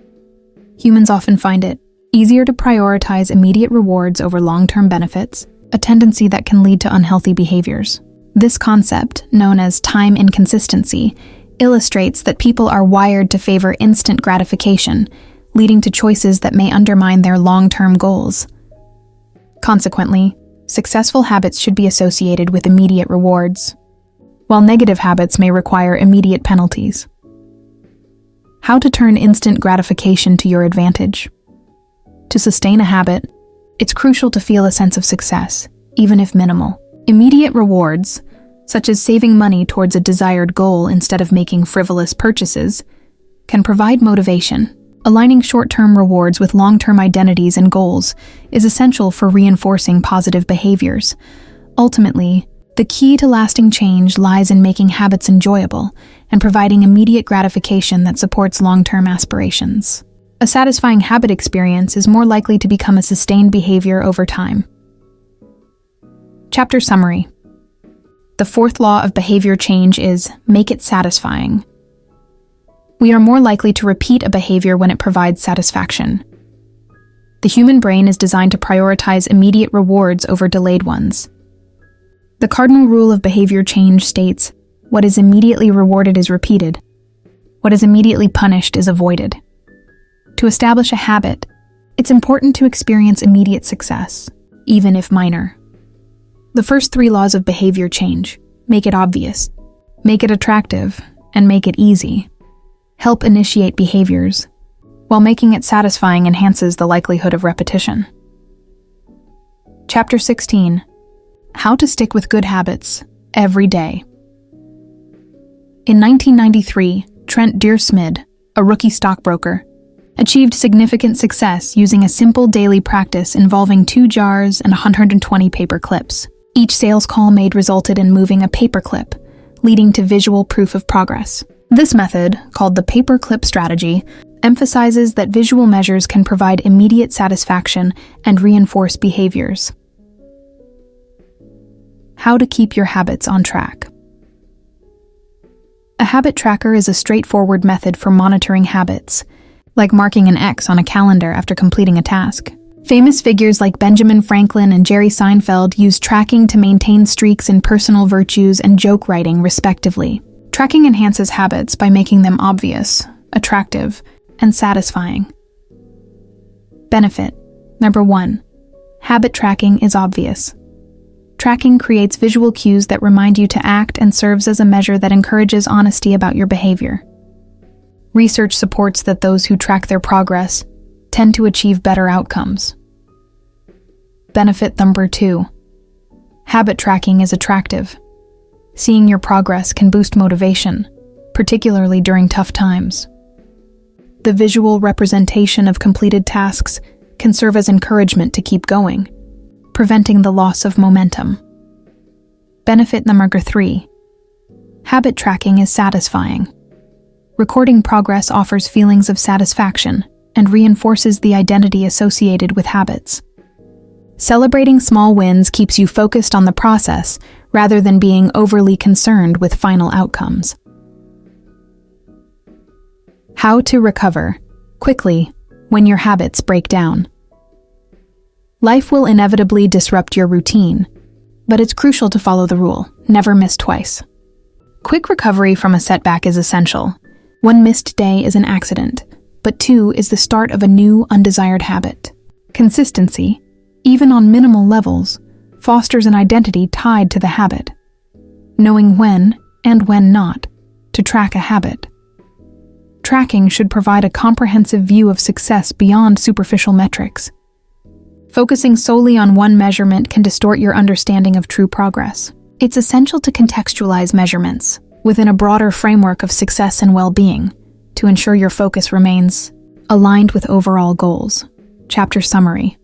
Speaker 1: Humans often find it easier to prioritize immediate rewards over long-term benefits, a tendency that can lead to unhealthy behaviors. This concept, known as time inconsistency, illustrates that people are wired to favor instant gratification, leading to choices that may undermine their long-term goals. Consequently, successful habits should be associated with immediate rewards, while negative habits may require immediate penalties. How to turn instant gratification to your advantage. To sustain a habit, it's crucial to feel a sense of success, even if minimal. Immediate rewards, such as saving money towards a desired goal instead of making frivolous purchases, can provide motivation. Aligning short-term rewards with long-term identities and goals is essential for reinforcing positive behaviors. Ultimately, the key to lasting change lies in making habits enjoyable and providing immediate gratification that supports long-term aspirations. A satisfying habit experience is more likely to become a sustained behavior over time. Chapter summary. The fourth law of behavior change is make it satisfying. We are more likely to repeat a behavior when it provides satisfaction. The human brain is designed to prioritize immediate rewards over delayed ones. The cardinal rule of behavior change states, what is immediately rewarded is repeated. What is immediately punished is avoided. To establish a habit, it's important to experience immediate success, even if minor. The first three laws of behavior change, make it obvious, make it attractive, and make it easy, help initiate behaviors, while making it satisfying enhances the likelihood of repetition. Chapter 16. How to stick with good habits every day. In 1993, Trent Dearsmid, a rookie stockbroker, achieved significant success using a simple daily practice involving 2 jars and 120 paper clips. Each sales call made resulted in moving a paper clip, leading to visual proof of progress. This method, called the paper clip strategy, emphasizes that visual measures can provide immediate satisfaction and reinforce behaviors. How to keep your habits on track. A habit tracker is a straightforward method for monitoring habits, like marking an X on a calendar after completing a task. Famous figures like Benjamin Franklin and Jerry Seinfeld use tracking to maintain streaks in personal virtues and joke writing, respectively. Tracking enhances habits by making them obvious, attractive, and satisfying. Benefit. Number 1. Habit tracking is obvious. Tracking creates visual cues that remind you to act and serves as a measure that encourages honesty about your behavior. Research supports that those who track their progress tend to achieve better outcomes. Benefit number 2. Habit tracking is attractive. Seeing your progress can boost motivation, particularly during tough times. The visual representation of completed tasks can serve as encouragement to keep going, preventing the loss of momentum. Benefit number 3. Habit tracking is satisfying. Recording progress offers feelings of satisfaction and reinforces the identity associated with habits. Celebrating small wins keeps you focused on the process rather than being overly concerned with final outcomes. How to recover quickly when your habits break down. Life will inevitably disrupt your routine, but it's crucial to follow the rule, never miss twice. Quick recovery from a setback is essential. 1 missed day is an accident, but 2 is the start of a new, undesired habit. Consistency, even on minimal levels, fosters an identity tied to the habit. Knowing when, and when not, to track a habit. Tracking should provide a comprehensive view of success beyond superficial metrics. Focusing solely on one measurement can distort your understanding of true progress. It's essential to contextualize measurements within a broader framework of success and well-being to ensure your focus remains aligned with overall goals. Chapter summary.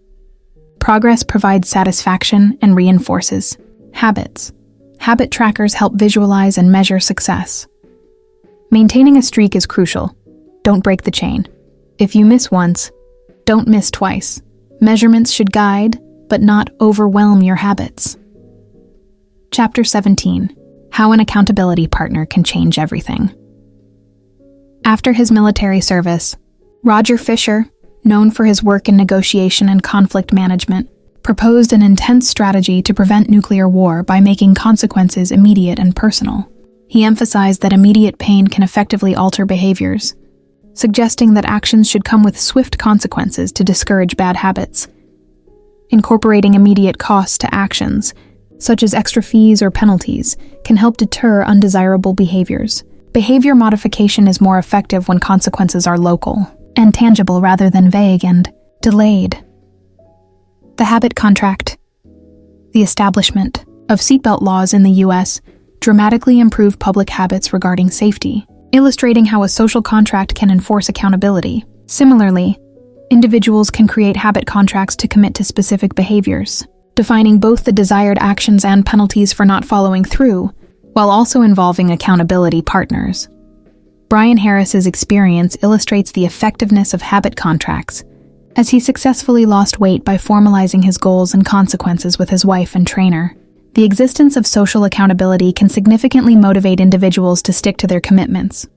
Speaker 1: Progress provides satisfaction and reinforces habits. Habit trackers help visualize and measure success. Maintaining a streak is crucial. Don't break the chain. If you miss once, don't miss twice. Measurements should guide, but not overwhelm your habits. Chapter 17. How an accountability partner can change everything. After his military service, Roger Fisher, known for his work in negotiation and conflict management, proposed an intense strategy to prevent nuclear war by making consequences immediate and personal. He emphasized that immediate pain can effectively alter behaviors, suggesting that actions should come with swift consequences to discourage bad habits. Incorporating immediate costs to actions, such as extra fees or penalties, can help deter undesirable behaviors. Behavior modification is more effective when consequences are local and tangible rather than vague and delayed. The habit contract. The establishment of seatbelt laws in the U.S. dramatically improved public habits regarding safety, illustrating how a social contract can enforce accountability. Similarly, individuals can create habit contracts to commit to specific behaviors, defining both the desired actions and penalties for not following through, while also involving accountability partners. Brian Harris's experience illustrates the effectiveness of habit contracts, as he successfully lost weight by formalizing his goals and consequences with his wife and trainer. The existence of social accountability can significantly motivate individuals to stick to their commitments.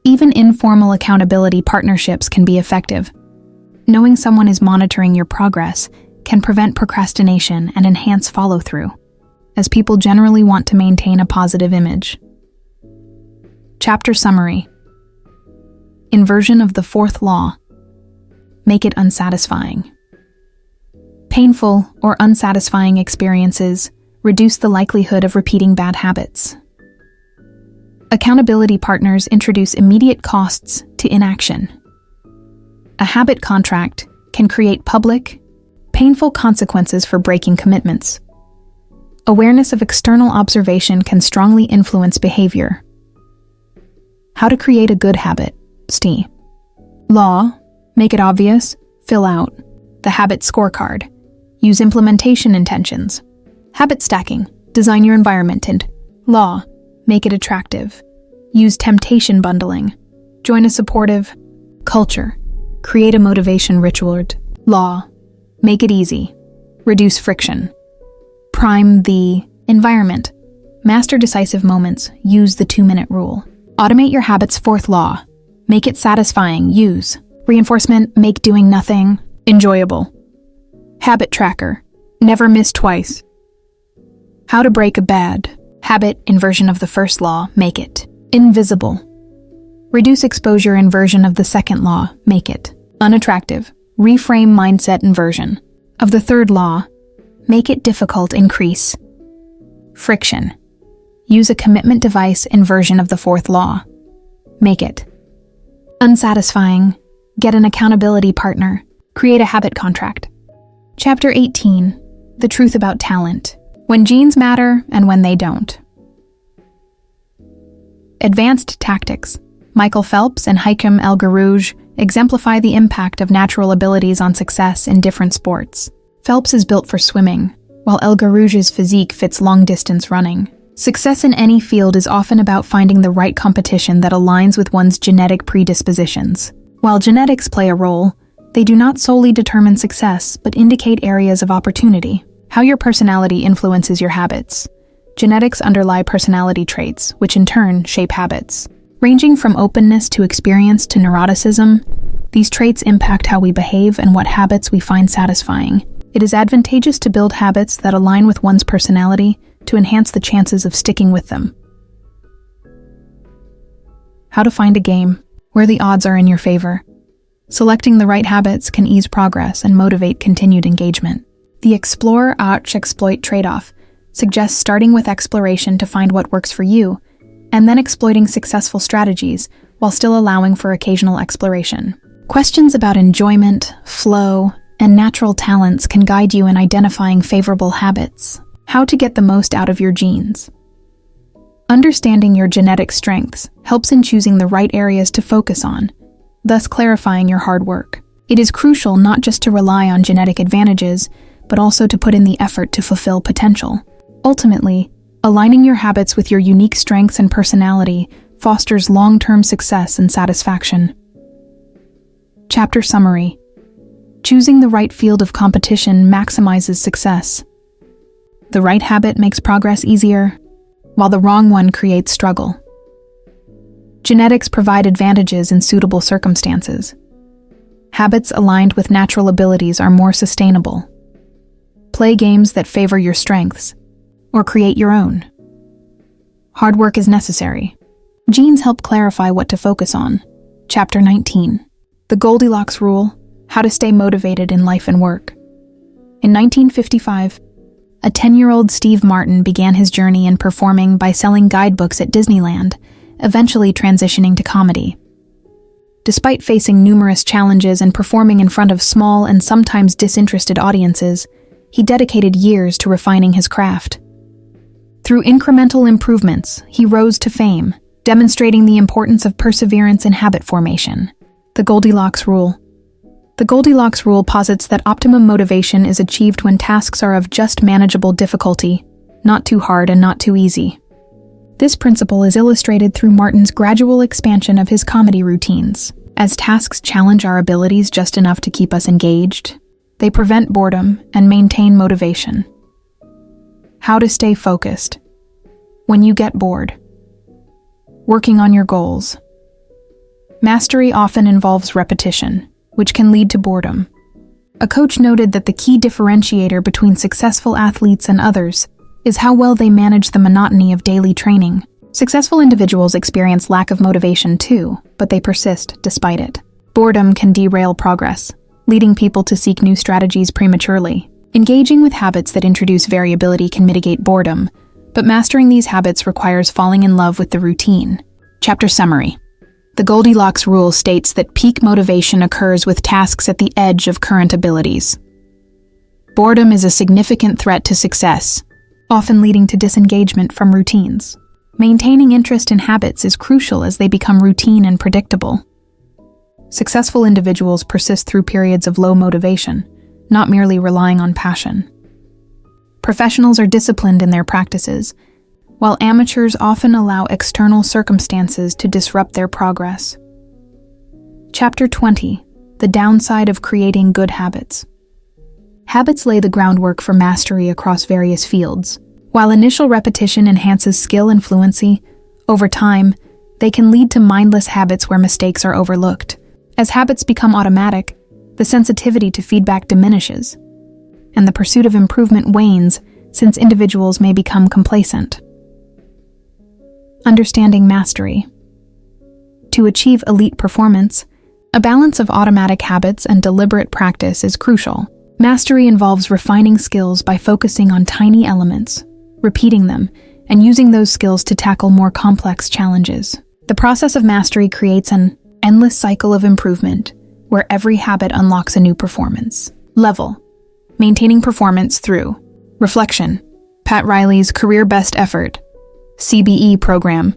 Speaker 1: Even informal accountability partnerships can be effective. Knowing someone is monitoring your progress can prevent procrastination and enhance follow-through, as people generally want to maintain a positive image. Chapter Summary. Inversion of the fourth law. Make it unsatisfying. Painful or unsatisfying experiences reduce the likelihood of repeating bad habits. Accountability partners introduce immediate costs to inaction. A habit contract can create public, painful consequences for breaking commitments. Awareness of external observation can strongly influence behavior. How to create a good habit. STE. Law. Make it obvious. Fill out the habit scorecard. Use implementation intentions. Habit stacking. Design your environment. And law. Make it attractive. Use temptation bundling. Join a supportive culture. Create a motivation ritual. Law. Make it easy. Reduce friction. Prime the environment. Master decisive moments. Use the 2-minute rule. Automate your habits. Fourth law. Make it satisfying. Use reinforcement. Make doing nothing enjoyable. Habit tracker. Never miss twice. How to break a bad habit. Inversion of the first law. Make it invisible. Reduce exposure. Inversion of the second law. Make it unattractive. Reframe mindset. Inversion of the third law. Make it difficult. Increase friction. Use a commitment device. Inversion of the fourth law. Make it unsatisfying. Get an accountability partner. Create a habit contract. Chapter 18. The truth about talent. When genes matter and when they don't. Advanced tactics. Michael Phelps and Haitham El Guerrouj exemplify the impact of natural abilities on success in different sports. Phelps is built for swimming, while El Guerrouj's physique fits long-distance running. Success in any field is often about finding the right competition that aligns with one's genetic predispositions. While genetics play a role, they do not solely determine success, but indicate areas of opportunity. How your personality influences your habits. Genetics underlie personality traits, which in turn shape habits. Ranging from openness to experience to neuroticism, these traits impact how we behave and what habits we find satisfying. It is advantageous to build habits that align with one's personality to enhance the chances of sticking with them. How to find a game where the odds are in your favor. Selecting the right habits can ease progress and motivate continued engagement. The explore-exploit trade-off suggests starting with exploration to find what works for you, and then exploiting successful strategies while still allowing for occasional exploration. Questions about enjoyment, flow, and natural talents can guide you in identifying favorable habits. How to get the most out of your genes. Understanding your genetic strengths helps in choosing the right areas to focus on, thus clarifying your hard work. It is crucial not just to rely on genetic advantages, but also to put in the effort to fulfill potential. Ultimately, aligning your habits with your unique strengths and personality fosters long-term success and satisfaction. Chapter Summary. Choosing the right field of competition maximizes success. The right habit makes progress easier, while the wrong one creates struggle. Genetics provide advantages in suitable circumstances. Habits aligned with natural abilities are more sustainable. Play games that favor your strengths, or create your own. Hard work is necessary. Genes help clarify what to focus on. Chapter 19. The Goldilocks Rule: How to Stay Motivated in Life and Work. In 1955, a 10-year-old Steve Martin began his journey in performing by selling guidebooks at Disneyland, eventually transitioning to comedy. Despite facing numerous challenges and performing in front of small and sometimes disinterested audiences, he dedicated years to refining his craft. Through incremental improvements, he rose to fame, demonstrating the importance of perseverance in habit formation. The Goldilocks Rule. The Goldilocks Rule posits that optimum motivation is achieved when tasks are of just manageable difficulty, not too hard and not too easy. This principle is illustrated through Martin's gradual expansion of his comedy routines. As tasks challenge our abilities just enough to keep us engaged, they prevent boredom and maintain motivation. How to stay focused when you get bored. Working on your goals. Mastery often involves repetition, which can lead to boredom. A coach noted that the key differentiator between successful athletes and others is how well they manage the monotony of daily training. Successful individuals experience lack of motivation too, but they persist despite it. Boredom can derail progress, leading people to seek new strategies prematurely. Engaging with habits that introduce variability can mitigate boredom, but mastering these habits requires falling in love with the routine. Chapter summary. The Goldilocks rule states that peak motivation occurs with tasks at the edge of current abilities. Boredom is a significant threat to success, often leading to disengagement from routines. Maintaining interest in habits is crucial as they become routine and predictable. Successful individuals persist through periods of low motivation, not merely relying on passion. Professionals are disciplined in their practices, while amateurs often allow external circumstances to disrupt their progress. Chapter 20. The downside of creating good habits. Habits lay the groundwork for mastery across various fields. While initial repetition enhances skill and fluency, over time, they can lead to mindless habits where mistakes are overlooked. As habits become automatic, the sensitivity to feedback diminishes, and the pursuit of improvement wanes since individuals may become complacent. Understanding mastery. To achieve elite performance, a balance of automatic habits and deliberate practice is crucial. Mastery involves refining skills by focusing on tiny elements, repeating them, and using those skills to tackle more complex challenges. The process of mastery creates an endless cycle of improvement, where every habit unlocks a new performance level. Maintaining performance through reflection. Pat Riley's Career Best Effort (CBE) program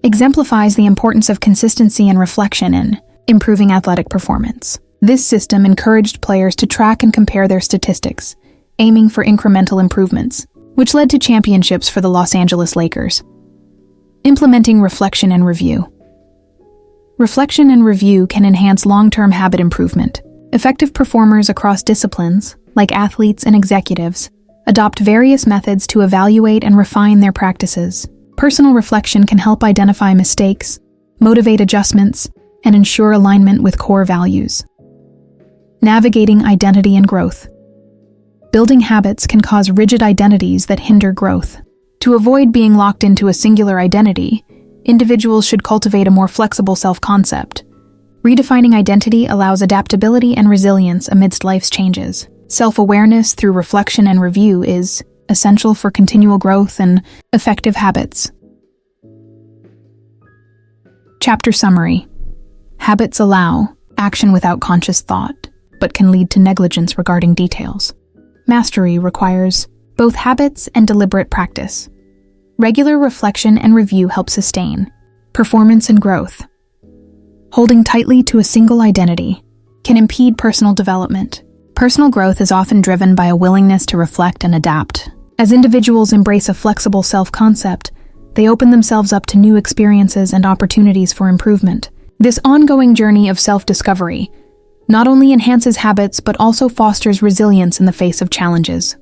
Speaker 1: exemplifies the importance of consistency and reflection in improving athletic performance. This system encouraged players to track and compare their statistics, aiming for incremental improvements, which led to championships for the Los Angeles Lakers. Implementing reflection and review. Reflection and review can enhance long-term habit improvement. Effective performers across disciplines, like athletes and executives, adopt various methods to evaluate and refine their practices. Personal reflection can help identify mistakes, motivate adjustments, and ensure alignment with core values. Navigating identity and growth. Building habits can cause rigid identities that hinder growth. To avoid being locked into a singular identity, individuals should cultivate a more flexible self-concept. Redefining identity allows adaptability and resilience amidst life's changes. Self-awareness through reflection and review is essential for continual growth and effective habits. Chapter summary. Habits allow action without conscious thought, but can lead to negligence regarding details. Mastery requires both habits and deliberate practice. Regular reflection and review help sustain performance and growth. Holding tightly to a single identity can impede personal development. Personal growth is often driven by a willingness to reflect and adapt. As individuals embrace a flexible self-concept, they open themselves up to new experiences and opportunities for improvement. This ongoing journey of self-discovery not only enhances habits but also fosters resilience in the face of challenges.